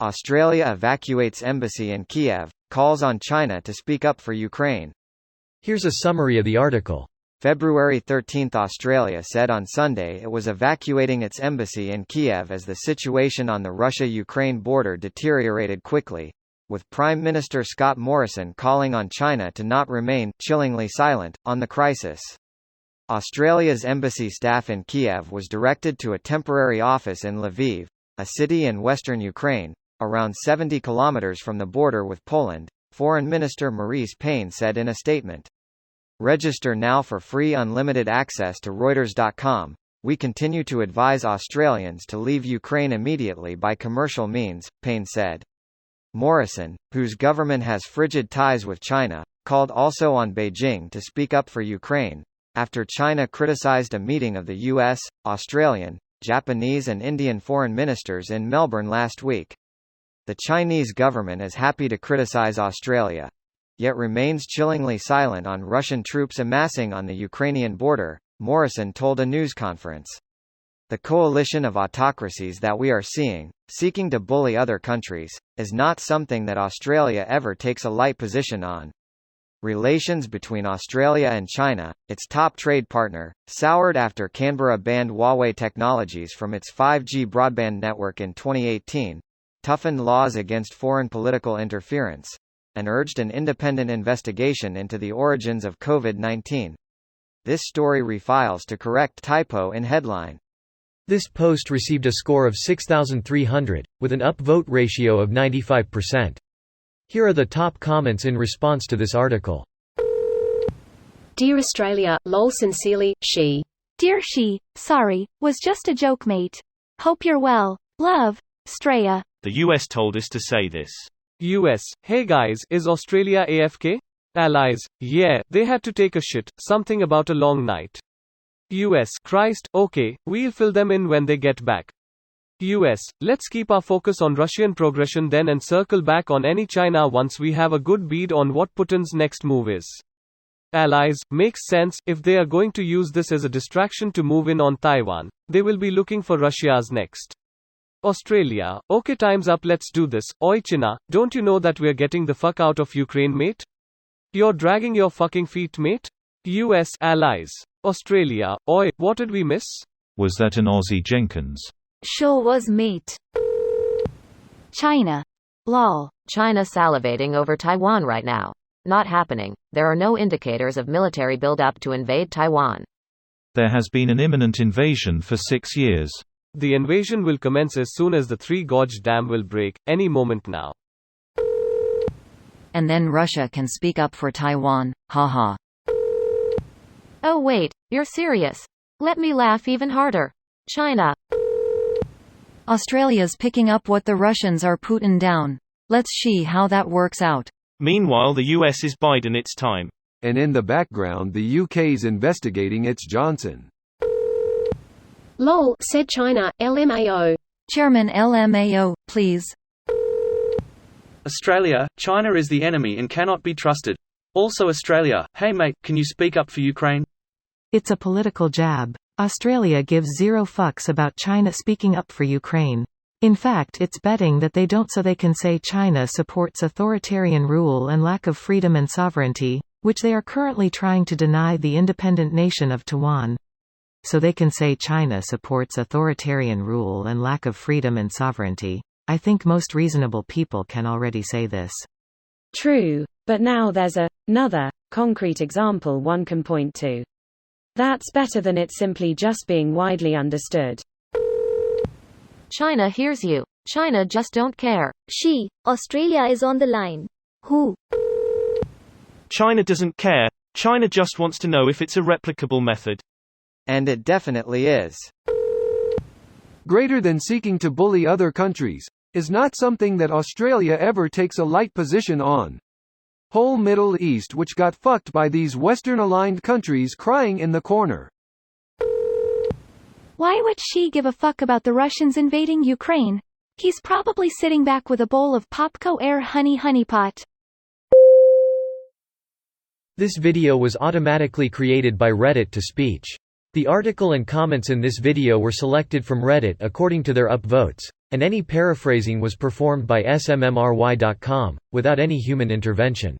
Australia evacuates embassy in Kyiv, calls on China to speak up for Ukraine. Here's a summary of the article. February 13 – Australia said on Sunday it was evacuating its embassy in Kyiv as the situation on the Russia-Ukraine border deteriorated quickly, with Prime Minister Scott Morrison calling on China to not remain chillingly silent on the crisis. Australia's embassy staff in Kyiv was directed to a temporary office in Lviv, a city in western Ukraine, around 70 kilometers from the border with Poland, Foreign Minister Maurice Payne said in a statement. Register now for free unlimited access to Reuters.com. We continue to advise Australians to leave Ukraine immediately by commercial means, Payne said. Morrison, whose government has frigid ties with China, called also on Beijing to speak up for Ukraine, after China criticized a meeting of the US, Australian, Japanese and Indian foreign ministers in Melbourne last week. The Chinese government is happy to criticize Australia, yet remains chillingly silent on Russian troops amassing on the Ukrainian border, Morrison told a news conference. The coalition of autocracies that we are seeking to bully other countries, is not something that Australia ever takes a light position on. Relations between Australia and China, its top trade partner, soured after Canberra banned Huawei technologies from its 5G broadband network in 2018, toughened laws against foreign political interference, and urged an independent investigation into the origins of COVID-19. This story refiles to correct typo in headline. This post received a score of 6,300, with an upvote ratio of 95%. Here are the top comments in response to this article. Dear Australia, lol sincerely, she. Dear she, sorry, was just a joke mate. Hope you're well. Love, Straya. The US told us to say this. US, hey guys, is Australia AFK? Allies, yeah, they had to take a shit, something about a long night. US, Christ, okay, we'll fill them in when they get back. US, let's keep our focus on Russian progression then and circle back on any China once we have a good bead on what Putin's next move is. Allies, makes sense, if they are going to use this as a distraction to move in on Taiwan, they will be looking for Russia's next. Australia, okay, time's up, let's do this. Oi China, don't you know that we're getting the fuck out of Ukraine, mate? You're dragging your fucking feet, mate? US, allies. Australia, oi, what did we miss? Was that an Aussie Jenkins? Sure was, mate. China. Lol. China salivating over Taiwan right now. Not happening. There are no indicators of military build-up to invade Taiwan. There has been an imminent invasion for 6 years. The invasion will commence as soon as the Three Gorge Dam will break, any moment now. And then Russia can speak up for Taiwan, haha. Oh wait, you're serious. Let me laugh even harder. China. Australia's picking up what the Russians are putting down. Let's see how that works out. Meanwhile the US is biding its time. And in the background the UK's investigating its Johnson. Lol, said China, LMAO. Chairman LMAO, please. Australia, China is the enemy and cannot be trusted. Also Australia, hey mate, can you speak up for Ukraine? It's a political jab. Australia gives zero fucks about China speaking up for Ukraine. In fact, it's betting that they don't so they can say China supports authoritarian rule and lack of freedom and sovereignty, which they are currently trying to deny the independent nation of Taiwan. So they can say China supports authoritarian rule and lack of freedom and sovereignty. I think most reasonable people can already say this. True, but now there's another concrete example one can point to. That's better than it simply just being widely understood. China hears you. China just don't care. She, Australia is on the line. Who? China doesn't care. China just wants to know if it's a replicable method. And it definitely is. Greater than seeking to bully other countries, is not something that Australia ever takes a light position on. Whole Middle East which got fucked by these Western-aligned countries crying in the corner. Why would she give a fuck about the Russians invading Ukraine? He's probably sitting back with a bowl of Popco Air honey pot. This video was automatically created by Reddit to speech. The article and comments in this video were selected from Reddit according to their upvotes, and any paraphrasing was performed by smmry.com, without any human intervention.